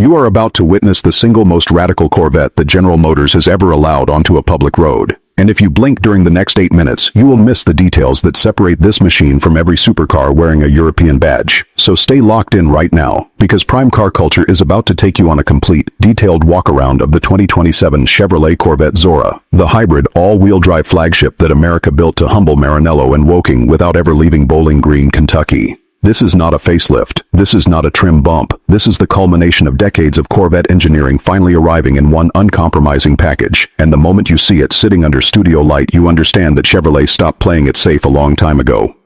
You are about to witness the single most radical Corvette that General Motors has ever allowed onto a public road. And if you blink during the next 8 minutes, you will miss the details that separate this machine from every supercar wearing a European badge. So stay locked in right now, because Prime Car Culture is about to take you on a complete, detailed walk-around of the 2027 Chevrolet Corvette Zora, the hybrid all-wheel drive flagship that America built to humble Maranello and Woking without ever leaving Bowling Green, Kentucky. This is not a facelift. This is not a trim bump. This is the culmination of decades of Corvette engineering finally arriving in one uncompromising package. And the moment you see it sitting under studio light, you understand that Chevrolet stopped playing it safe a long time ago.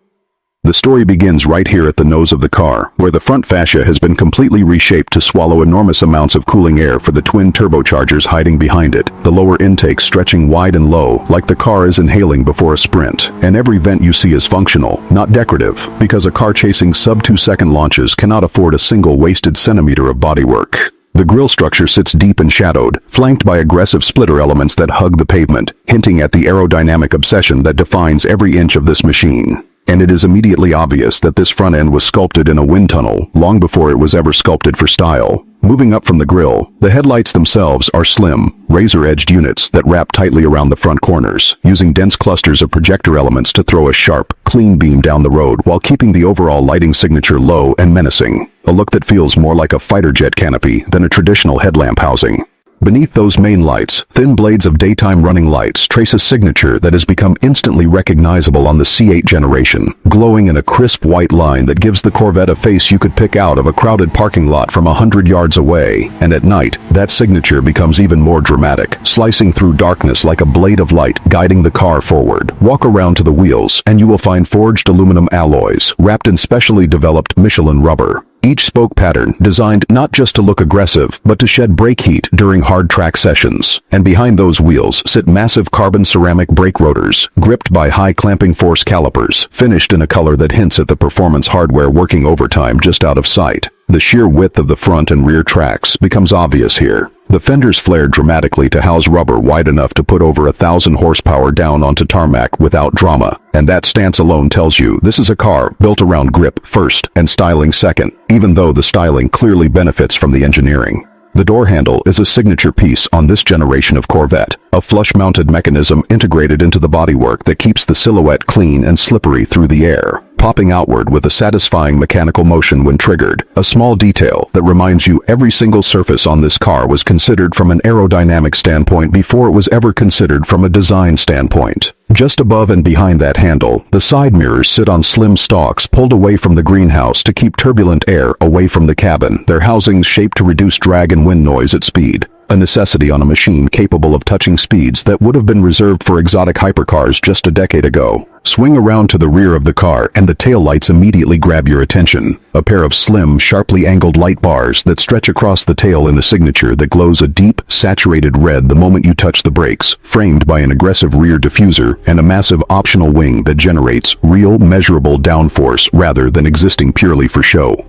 The story begins right here at the nose of the car, where the front fascia has been completely reshaped to swallow enormous amounts of cooling air for the twin turbochargers hiding behind it, the lower intake stretching wide and low, like the car is inhaling before a sprint. And every vent you see is functional, not decorative, because a car chasing sub-2-second launches cannot afford a single wasted centimeter of bodywork. The grille structure sits deep and shadowed, flanked by aggressive splitter elements that hug the pavement, hinting at the aerodynamic obsession that defines every inch of this machine. And it is immediately obvious that this front end was sculpted in a wind tunnel, long before it was ever sculpted for style. Moving up from the grille, the headlights themselves are slim, razor-edged units that wrap tightly around the front corners, using dense clusters of projector elements to throw a sharp, clean beam down the road while keeping the overall lighting signature low and menacing. A look that feels more like a fighter jet canopy than a traditional headlamp housing. Beneath those main lights, thin blades of daytime running lights trace a signature that has become instantly recognizable on the C8 generation, glowing in a crisp white line that gives the Corvette a face you could pick out of a crowded parking lot from 100 yards away. And at night, that signature becomes even more dramatic, slicing through darkness like a blade of light guiding the car forward. Walk around to the wheels, and you will find forged aluminum alloys, wrapped in specially developed Michelin rubber. Each spoke pattern designed not just to look aggressive, but to shed brake heat during hard track sessions. And behind those wheels sit massive carbon ceramic brake rotors, gripped by high clamping force calipers, finished in a color that hints at the performance hardware working overtime just out of sight. The sheer width of the front and rear tracks becomes obvious here. The fenders flared dramatically to house rubber wide enough to put over 1,000 horsepower down onto tarmac without drama. And that stance alone tells you this is a car built around grip first and styling second, even though the styling clearly benefits from the engineering. The door handle is a signature piece on this generation of Corvette, a flush-mounted mechanism integrated into the bodywork that keeps the silhouette clean and slippery through the air, popping outward with a satisfying mechanical motion when triggered, a small detail that reminds you every single surface on this car was considered from an aerodynamic standpoint before it was ever considered from a design standpoint. Just above and behind that handle, the side mirrors sit on slim stalks pulled away from the greenhouse to keep turbulent air away from the cabin, their housings shaped to reduce drag and wind noise at speed. A necessity on a machine capable of touching speeds that would have been reserved for exotic hypercars just a decade ago. Swing around to the rear of the car and the taillights immediately grab your attention. A pair of slim, sharply angled light bars that stretch across the tail in a signature that glows a deep, saturated red the moment you touch the brakes, framed by an aggressive rear diffuser and a massive optional wing that generates real, measurable downforce rather than existing purely for show.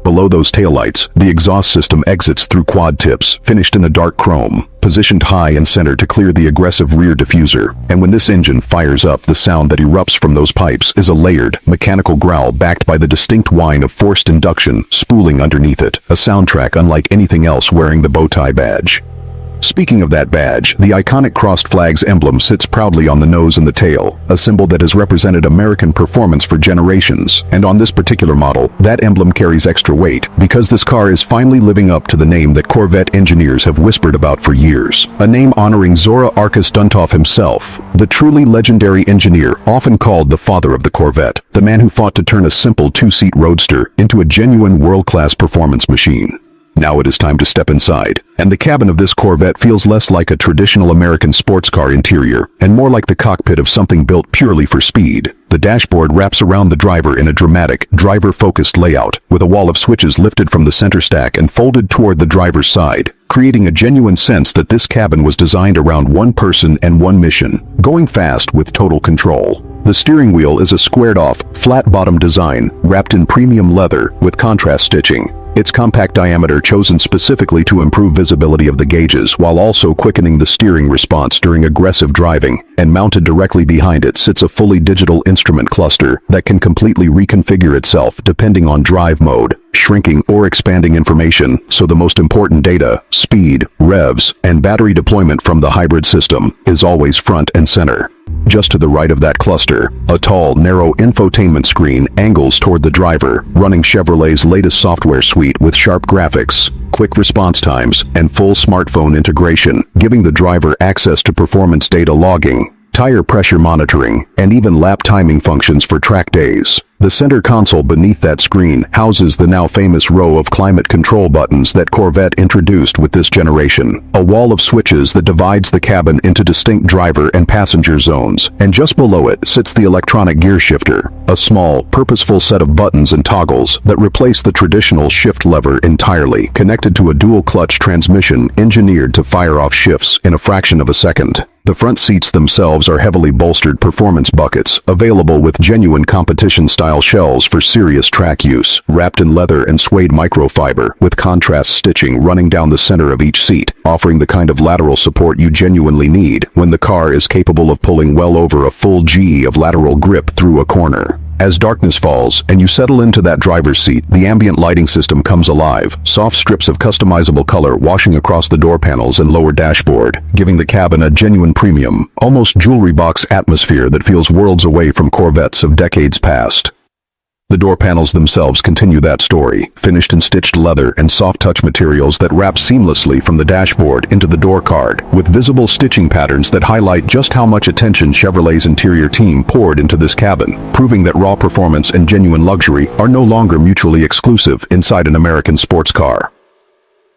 Below those taillights, the exhaust system exits through quad tips, finished in a dark chrome, positioned high and center to clear the aggressive rear diffuser. And when this engine fires up, the sound that erupts from those pipes is a layered, mechanical growl backed by the distinct whine of forced induction spooling underneath it, a soundtrack unlike anything else wearing the bow tie badge. Speaking of that badge, the iconic crossed flags emblem sits proudly on the nose and the tail, a symbol that has represented American performance for generations. And on this particular model, that emblem carries extra weight, because this car is finally living up to the name that Corvette engineers have whispered about for years. A name honoring Zora Arkus Duntov himself, the truly legendary engineer, often called the father of the Corvette, the man who fought to turn a simple two-seat roadster into a genuine world-class performance machine. Now it is time to step inside, and the cabin of this Corvette feels less like a traditional American sports car interior and more like the cockpit of something built purely for speed. The dashboard wraps around the driver in a dramatic, driver-focused layout, with a wall of switches lifted from the center stack and folded toward the driver's side, creating a genuine sense that this cabin was designed around one person and one mission: going fast with total control. The steering wheel is a squared-off, flat-bottom design, wrapped in premium leather with contrast stitching. Its compact diameter chosen specifically to improve visibility of the gauges while also quickening the steering response during aggressive driving, and mounted directly behind it sits a fully digital instrument cluster that can completely reconfigure itself depending on drive mode, shrinking or expanding information, so the most important data, speed, revs, and battery deployment from the hybrid system is always front and center. Just to the right of that cluster, a tall, narrow infotainment screen angles toward the driver, running Chevrolet's latest software suite with sharp graphics, quick response times, and full smartphone integration, giving the driver access to performance data logging, tire pressure monitoring, and even lap timing functions for track days. The center console beneath that screen houses the now famous row of climate control buttons that Corvette introduced with this generation, a wall of switches that divides the cabin into distinct driver and passenger zones, and just below it sits the electronic gear shifter, a small, purposeful set of buttons and toggles that replace the traditional shift lever entirely, connected to a dual-clutch transmission engineered to fire off shifts in a fraction of a second. The front seats themselves are heavily bolstered performance buckets, available with genuine competition-style shells for serious track use, wrapped in leather and suede microfiber, with contrast stitching running down the center of each seat, offering the kind of lateral support you genuinely need when the car is capable of pulling well over a full G of lateral grip through a corner. As darkness falls and you settle into that driver's seat, the ambient lighting system comes alive, soft strips of customizable color washing across the door panels and lower dashboard, giving the cabin a genuine premium, almost jewelry box atmosphere that feels worlds away from Corvettes of decades past. The door panels themselves continue that story, finished in stitched leather and soft-touch materials that wrap seamlessly from the dashboard into the door card, with visible stitching patterns that highlight just how much attention Chevrolet's interior team poured into this cabin, proving that raw performance and genuine luxury are no longer mutually exclusive inside an American sports car.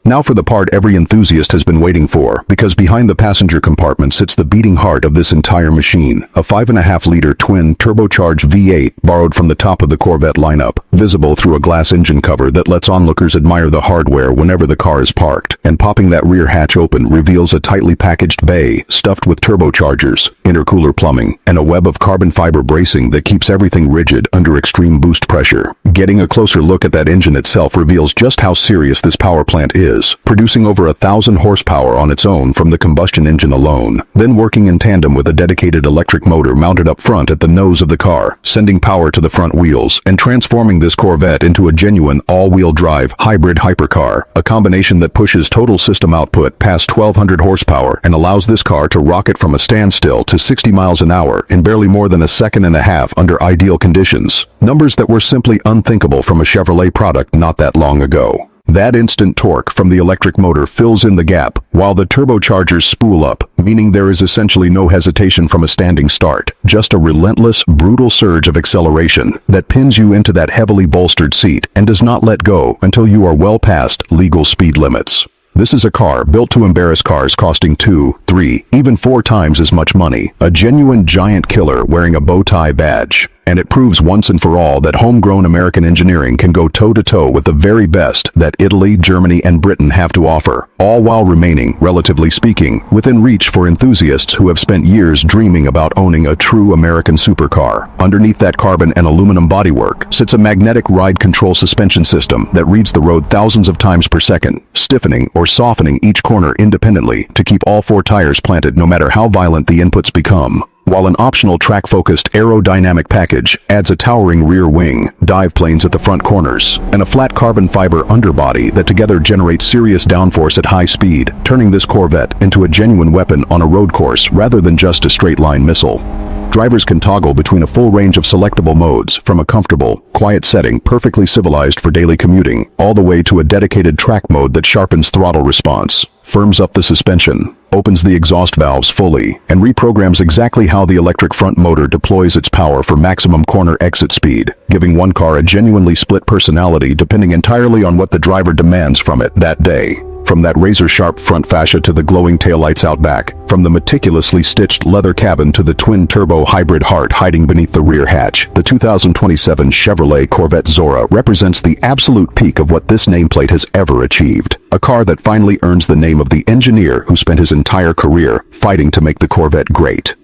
Now for the part every enthusiast has been waiting for, because behind the passenger compartment sits the beating heart of this entire machine, a 5.5-liter twin turbocharged V8 borrowed from the top of the Corvette lineup, visible through a glass engine cover that lets onlookers admire the hardware whenever the car is parked, and popping that rear hatch open reveals a tightly packaged bay stuffed with turbochargers, intercooler plumbing, and a web of carbon fiber bracing that keeps everything rigid under extreme boost pressure. Getting a closer look at that engine itself reveals just how serious this power plant is, producing over 1,000 horsepower on its own from the combustion engine alone, then working in tandem with a dedicated electric motor mounted up front at the nose of the car, sending power to the front wheels and transforming this Corvette into a genuine all-wheel drive hybrid hypercar, a combination that pushes total system output past 1,200 horsepower and allows this car to rocket from a standstill to 60 miles an hour in barely more than a second and a half under ideal conditions, numbers that were simply unthinkable from a Chevrolet product not that long ago. That instant torque from the electric motor fills in the gap, while the turbochargers spool up, meaning there is essentially no hesitation from a standing start, just a relentless, brutal surge of acceleration that pins you into that heavily bolstered seat and does not let go until you are well past legal speed limits. This is a car built to embarrass cars costing 2, 3, even 4 times as much money, a genuine giant killer wearing a bow tie badge. And it proves once and for all that homegrown American engineering can go toe-to-toe with the very best that Italy, Germany, and Britain have to offer, all while remaining, relatively speaking, within reach for enthusiasts who have spent years dreaming about owning a true American supercar. Underneath that carbon and aluminum bodywork sits a magnetic ride control suspension system that reads the road thousands of times per second, stiffening or softening each corner independently to keep all 4 tires planted no matter how violent the inputs become. While an optional track-focused aerodynamic package adds a towering rear wing, dive planes at the front corners, and a flat carbon fiber underbody that together generate serious downforce at high speed, turning this Corvette into a genuine weapon on a road course rather than just a straight-line missile. Drivers can toggle between a full range of selectable modes, from a comfortable, quiet setting perfectly civilized for daily commuting, all the way to a dedicated track mode that sharpens throttle response, firms up the suspension, opens the exhaust valves fully, and reprograms exactly how the electric front motor deploys its power for maximum corner exit speed, giving one car a genuinely split personality depending entirely on what the driver demands from it that day. From that razor-sharp front fascia to the glowing taillights out back, from the meticulously stitched leather cabin to the twin-turbo hybrid heart hiding beneath the rear hatch, the 2027 Chevrolet Corvette Zora represents the absolute peak of what this nameplate has ever achieved. A car that finally earns the name of the engineer who spent his entire career fighting to make the Corvette great.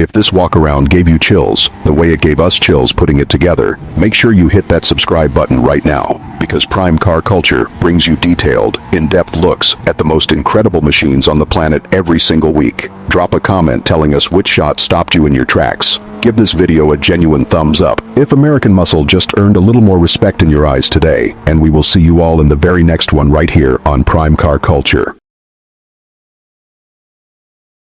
If this walk around gave you chills, the way it gave us chills putting it together, make sure you hit that subscribe button right now, because Prime Car Culture brings you detailed, in-depth looks at the most incredible machines on the planet every single week. Drop a comment telling us which shot stopped you in your tracks. Give this video a genuine thumbs up if American Muscle just earned a little more respect in your eyes today, and we will see you all in the very next one right here on Prime Car Culture.